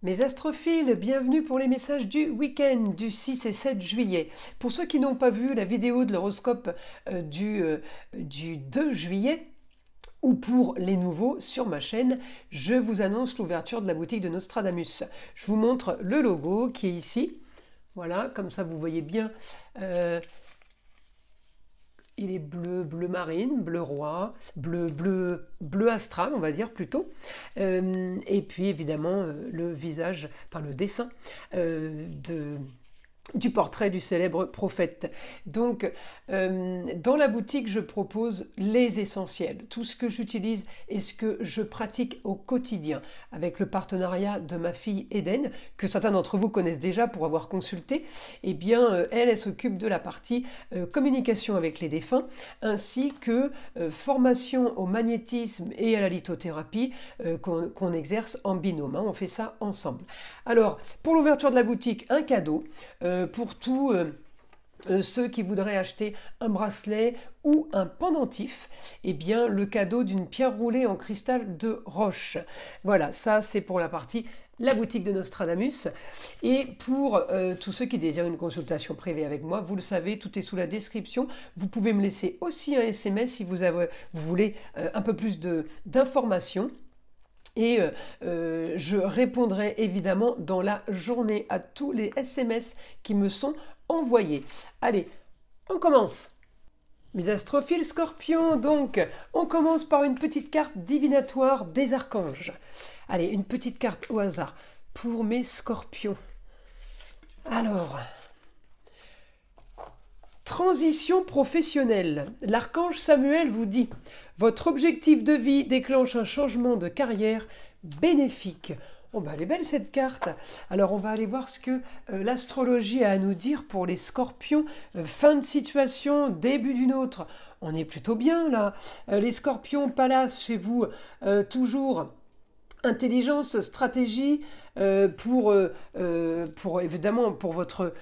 Mes astrophiles, bienvenue pour les messages du week-end du 6 et 7 juillet. Pour ceux qui n'ont pas vu la vidéo de l'horoscope du 2 juillet, ou pour les nouveaux sur ma chaîne, je vous annonce l'ouverture de la boutique de Nostradamus. Je vous montre le logo qui est ici. Voilà, comme ça vous voyez bien. Il est bleu, bleu marine, bleu roi, bleu astral, on va dire plutôt. Et puis évidemment le visage, enfin le dessin du portrait du célèbre prophète. Donc, dans la boutique, je propose les essentiels, tout ce que j'utilise et ce que je pratique au quotidien, avec le partenariat de ma fille Eden, que certains d'entre vous connaissent déjà pour avoir consulté. Eh bien, elle s'occupe de la partie communication avec les défunts, ainsi que formation au magnétisme et à la lithothérapie qu'on exerce en binôme. On fait ça ensemble. Alors, pour l'ouverture de la boutique, un cadeau. Pour tous ceux qui voudraient acheter un bracelet ou un pendentif, eh bien le cadeau d'une pierre roulée en cristal de roche. Voilà, ça c'est pour la partie la boutique de Nostradamus. Et pour tous ceux qui désirent une consultation privée avec moi, vous le savez, tout est sous la description. Vous pouvez me laisser aussi un SMS si vous voulez un peu plus d'informations. Et je répondrai évidemment dans la journée à tous les SMS qui me sont envoyés. Allez, on commence. Mes astrophiles scorpions, donc, on commence par une petite carte divinatoire des archanges. Allez, une petite carte au hasard pour mes scorpions. Alors, transition professionnelle. L'archange Samuel vous dit « Votre objectif de vie déclenche un changement de carrière bénéfique ». Oh bah elle est belle cette carte. Alors on va aller voir ce que l'astrologie a à nous dire pour les scorpions. Fin de situation, début d'une autre. On est plutôt bien là. Les scorpions palace chez vous, toujours intelligence, stratégie, pour évidemment pour votre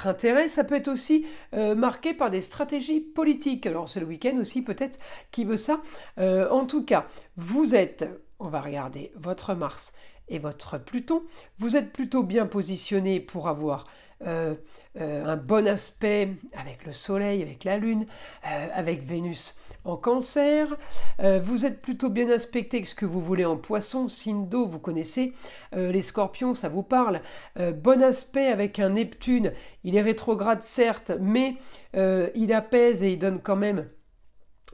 intérêt. Ça peut être aussi marqué par des stratégies politiques. Alors c'est le week-end aussi peut-être qui veut ça. En tout cas, vous êtes, on va regarder votre Mars et votre Pluton, vous êtes plutôt bien positionné pour avoir un bon aspect avec le Soleil, avec la Lune, avec Vénus en Cancer. Vous êtes plutôt bien aspecté que ce que vous voulez en Poisson, signe d'eau, vous connaissez. Les Scorpions, ça vous parle. Bon aspect avec un Neptune. Il est rétrograde certes, mais il apaise et il donne quand même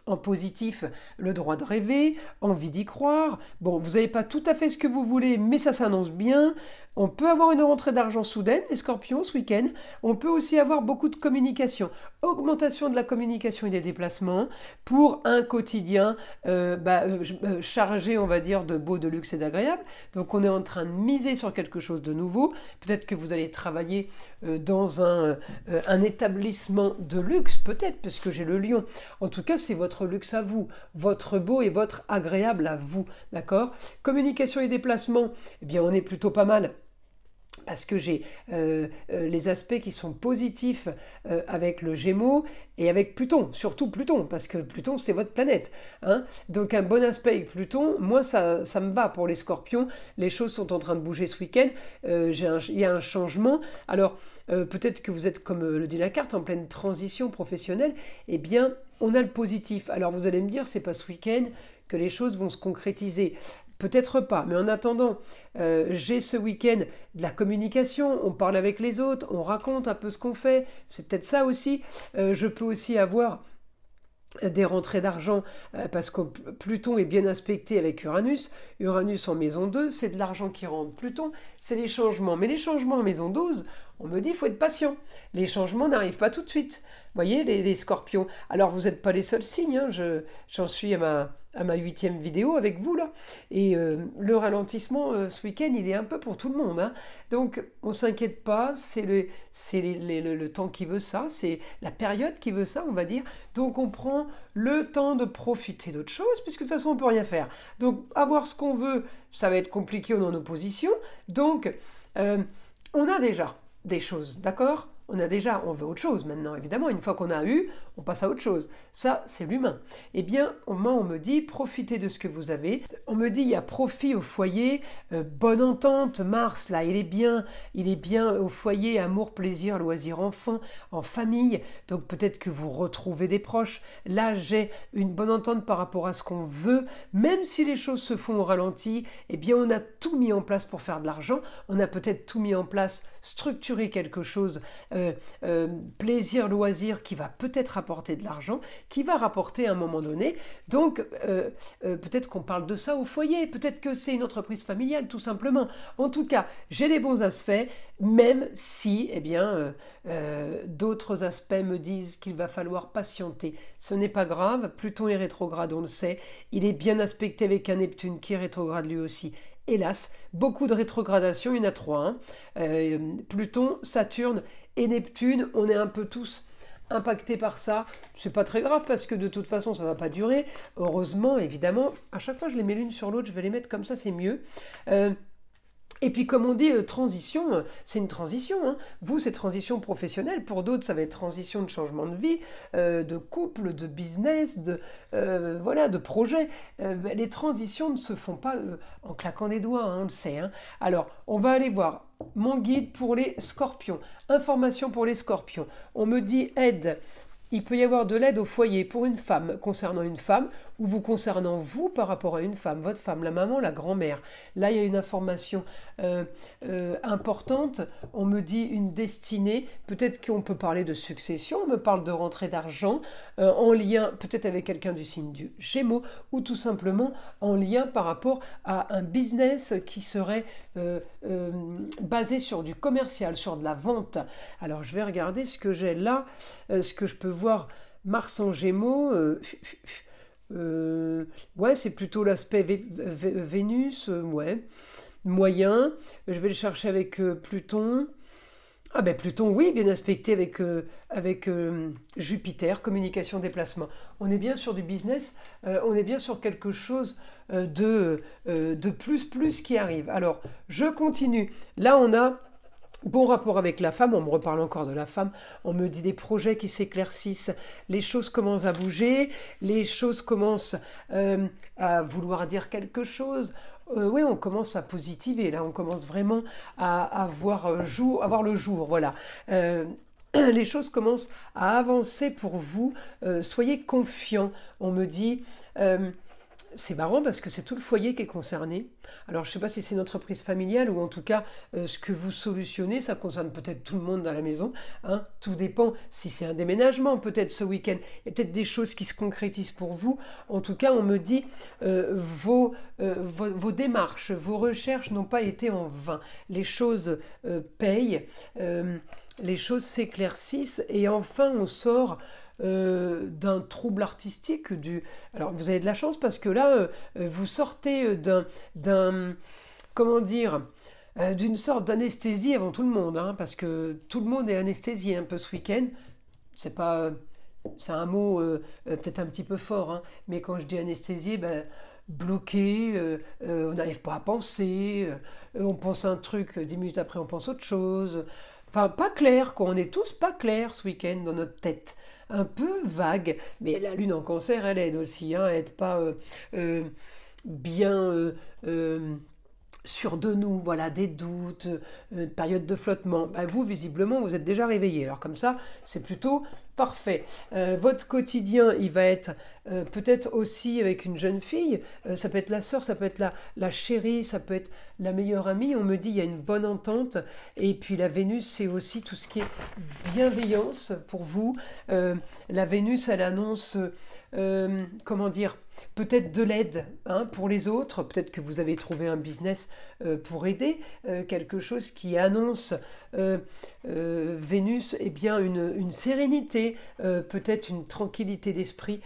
en positif, le droit de rêver, envie d'y croire. Bon, vous n'avez pas tout à fait ce que vous voulez, mais ça s'annonce bien. On peut avoir une rentrée d'argent soudaine, les scorpions, ce week-end. On peut aussi avoir beaucoup de communication. Augmentation de la communication et des déplacements pour un quotidien chargé, on va dire, de beau, de luxe et d'agréable. Donc, on est en train de miser sur quelque chose de nouveau. Peut-être que vous allez travailler dans un établissement de luxe, peut-être, parce que j'ai le lion. En tout cas, c'est votre luxe à vous, votre beau et votre agréable à vous, d'accord? Communication et déplacement, eh bien on est plutôt pas mal. Parce que j'ai les aspects qui sont positifs avec le Gémeaux et avec Pluton, surtout Pluton, parce que Pluton c'est votre planète. Hein. Donc un bon aspect avec Pluton, moi ça me va pour les scorpions, les choses sont en train de bouger ce week-end, il y a un changement. Alors peut-être que vous êtes, comme le dit la carte, en pleine transition professionnelle, eh bien on a le positif. Alors vous allez me dire, c'est pas ce week-end que les choses vont se concrétiser. Peut-être pas, mais en attendant, j'ai ce week-end de la communication, on parle avec les autres, on raconte un peu ce qu'on fait, c'est peut-être ça aussi. Je peux aussi avoir des rentrées d'argent parce que Pluton est bien aspecté avec Uranus. Uranus en maison 2, c'est de l'argent qui rentre. Pluton, c'est les changements. Mais les changements en maison 12, on me dit il faut être patient. Les changements n'arrivent pas tout de suite. Vous voyez, les scorpions. Alors, vous n'êtes pas les seuls signes. Hein. J'en suis à ma 8e vidéo avec vous, là. Et le ralentissement, ce week-end, il est un peu pour tout le monde. Hein. Donc, on ne s'inquiète pas. C'est le temps qui veut ça. C'est la période qui veut ça, on va dire. Donc, on prend le temps de profiter d'autres choses, puisque de toute façon, on ne peut rien faire. Donc, avoir ce qu'on veut, ça va être compliqué, on est en opposition. Donc, on a déjà des choses, d'accord ? on veut autre chose maintenant, évidemment. Une fois qu'on a eu, on passe à autre chose. Ça, c'est l'humain. Eh bien, moi, on me dit, profitez de ce que vous avez. On me dit, il y a profit au foyer, bonne entente, Mars, là, il est bien au foyer, amour, plaisir, loisir, enfant, en famille. Donc, peut-être que vous retrouvez des proches. Là, j'ai une bonne entente par rapport à ce qu'on veut. Même si les choses se font au ralenti, eh bien, on a tout mis en place pour faire de l'argent. On a peut-être tout mis en place, structurer quelque chose, plaisir, loisir, qui va peut-être apporter de l'argent, qui va rapporter à un moment donné. Donc, peut-être qu'on parle de ça au foyer, peut-être que c'est une entreprise familiale, tout simplement. En tout cas, j'ai les bons aspects, même si, eh bien, d'autres aspects me disent qu'il va falloir patienter. Ce n'est pas grave, Pluton est rétrograde, on le sait. Il est bien aspecté avec un Neptune qui est rétrograde lui aussi. Hélas, beaucoup de rétrogradation, il y en a 3. Pluton, Saturne et Neptune, on est un peu tous impactés par ça. C'est pas très grave parce que de toute façon ça va pas durer. Heureusement, évidemment, à chaque fois je les mets l'une sur l'autre, je vais les mettre comme ça, c'est mieux. Et puis comme on dit, transition, c'est une transition. Vous, c'est transition professionnelle. Pour d'autres, ça va être transition de changement de vie, de couple, de business, de projet. Les transitions ne se font pas en claquant des doigts, on le sait. Alors, on va aller voir mon guide pour les scorpions. Information pour les scorpions. On me dit aide. Il peut y avoir de l'aide au foyer pour une femme, concernant une femme, ou vous concernant vous par rapport à une femme, votre femme, la maman, la grand-mère. Là, il y a une information importante. On me dit une destinée. Peut-être qu'on peut parler de succession. On me parle de rentrée d'argent en lien peut-être avec quelqu'un du signe du Gémeaux ou tout simplement en lien par rapport à un business qui serait basé sur du commercial, sur de la vente. Alors, je vais regarder ce que j'ai là, ce que je peux voir. Mars en Gémeaux, ouais, c'est plutôt l'aspect Vénus, ouais, moyen. Je vais le chercher avec Pluton. Ah ben Pluton, oui, bien aspecté avec Jupiter, communication, déplacement. On est bien sur du business, on est bien sur quelque chose de plus qui arrive. Alors, je continue. Là, on a bon rapport avec la femme, on me reparle encore de la femme, on me dit des projets qui s'éclaircissent, les choses commencent à bouger, les choses commencent à vouloir dire quelque chose. Oui, on commence à positiver, là on commence vraiment à voir le jour, voilà. Les choses commencent à avancer pour vous, soyez confiants. On me dit... c'est marrant parce que c'est tout le foyer qui est concerné. Alors, je ne sais pas si c'est une entreprise familiale ou en tout cas, ce que vous solutionnez, ça concerne peut-être tout le monde dans la maison. Tout dépend si c'est un déménagement, peut-être ce week-end. Il y a peut-être des choses qui se concrétisent pour vous. En tout cas, on me dit vos démarches, vos recherches n'ont pas été en vain. Les choses payent, les choses s'éclaircissent et enfin, on sort... d'un trouble artistique, alors vous avez de la chance parce que là, vous sortez comment dire, d'une sorte d'anesthésie avant tout le monde, parce que tout le monde est anesthésié un peu ce week-end. C'est un mot peut-être un petit peu fort, mais quand je dis anesthésié, bloqué, on n'arrive pas à penser, on pense un truc, 10 minutes après on pense autre chose. Enfin, pas clair, quoi. On est tous pas clairs ce week-end dans notre tête. Un peu vague, mais la lune en cancer, elle aide aussi, à être pas bien sûr de nous, voilà, des doutes, période de flottement. Vous, visiblement, vous êtes déjà réveillé. Alors comme ça, c'est plutôt parfait. Votre quotidien, il va être peut-être aussi avec une jeune fille. Ça peut être la sœur, ça peut être la chérie, ça peut être la meilleure amie. On me dit il y a une bonne entente. Et puis la Vénus, c'est aussi tout ce qui est bienveillance pour vous. La Vénus, elle annonce... comment dire, peut-être de l'aide pour les autres, peut-être que vous avez trouvé un business pour aider, quelque chose qui annonce Vénus, eh bien une sérénité, peut-être une tranquillité d'esprit,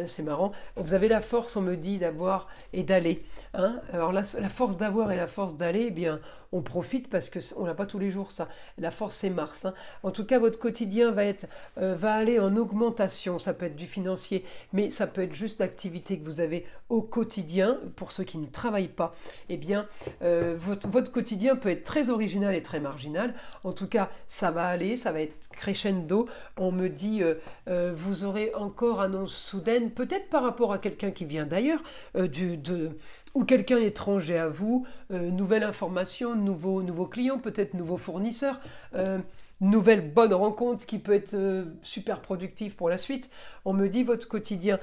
c'est marrant. Vous avez la force, on me dit, d'avoir et d'aller. Alors la force d'avoir et la force d'aller, eh bien on profite parce qu'on n'a pas tous les jours ça. La force c'est Mars. En tout cas, votre quotidien va aller en augmentation. Ça peut être du financier, mais ça peut être juste l'activité activités que vous avez au quotidien, pour ceux qui ne travaillent pas, eh bien, votre quotidien peut être très original et très marginal. En tout cas, ça va aller, ça va être crescendo. On me dit, vous aurez encore annonce soudaine, peut-être par rapport à quelqu'un qui vient d'ailleurs, ou quelqu'un étranger à vous, nouvelle information, nouveaux clients, peut-être nouveaux fournisseurs, nouvelle bonne rencontre qui peut être super productive pour la suite. On me dit votre quotidien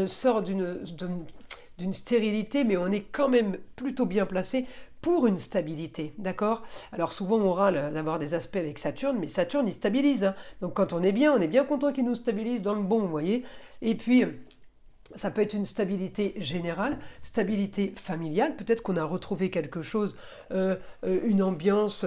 sort d'une stérilité, mais on est quand même plutôt bien placé pour une stabilité, d'accord? Alors souvent on râle d'avoir des aspects avec Saturne, mais Saturne il stabilise, hein. Donc quand on est bien content qu'il nous stabilise dans le bon, vous voyez. Et puis ça peut être une stabilité générale, stabilité familiale, peut-être qu'on a retrouvé quelque chose, une ambiance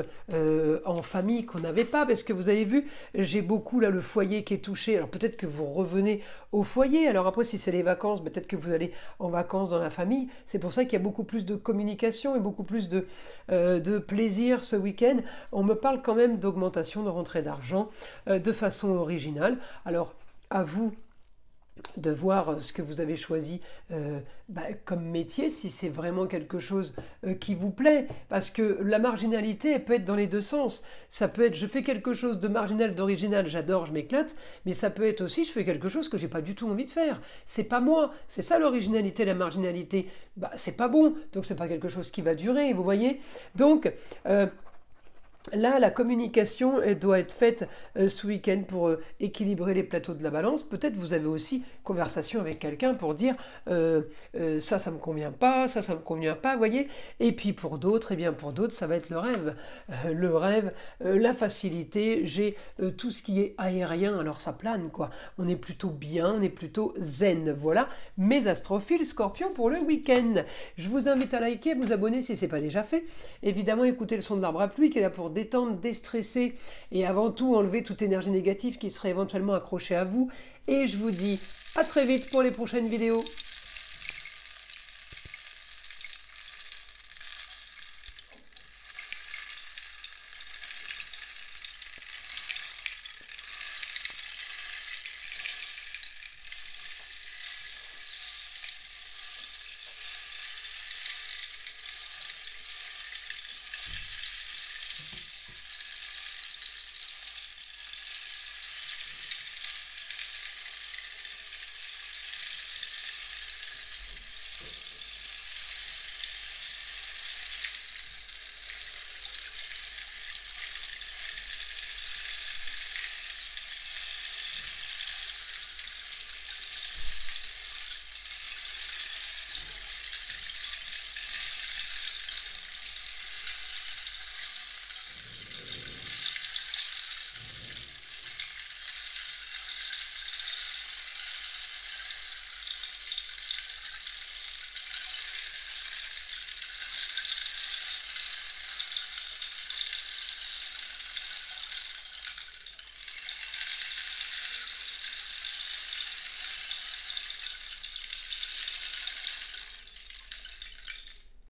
en famille qu'on n'avait pas, parce que vous avez vu, j'ai beaucoup là le foyer qui est touché, alors peut-être que vous revenez au foyer, alors après si c'est les vacances, peut-être que vous allez en vacances dans la famille, c'est pour ça qu'il y a beaucoup plus de communication et beaucoup plus de plaisir ce week-end. On me parle quand même d'augmentation de rentrée d'argent de façon originale, alors à vous de voir ce que vous avez choisi comme métier, si c'est vraiment quelque chose qui vous plaît, parce que la marginalité, elle peut être dans les deux sens. Ça peut être, je fais quelque chose de marginal, d'original, j'adore, je m'éclate, mais ça peut être aussi, je fais quelque chose que j'ai pas du tout envie de faire. C'est pas moi, c'est ça l'originalité, la marginalité. C'est pas bon, donc c'est pas quelque chose qui va durer, vous voyez. Donc, là, la communication elle doit être faite ce week-end pour équilibrer les plateaux de la balance. Peut-être vous avez aussi conversation avec quelqu'un pour dire ça, ça me convient pas, ça me convient pas, vous voyez. Et puis pour d'autres, ça va être le rêve. La facilité, j'ai tout ce qui est aérien, alors ça plane, quoi. On est plutôt bien, on est plutôt zen. Voilà mes astrophiles Scorpion pour le week-end. Je vous invite à liker, vous abonner si ce n'est pas déjà fait. Évidemment, écoutez le son de l'arbre à pluie qui est là pour détendre, déstresser et avant tout enlever toute énergie négative qui serait éventuellement accrochée à vous. Et je vous dis à très vite pour les prochaines vidéos.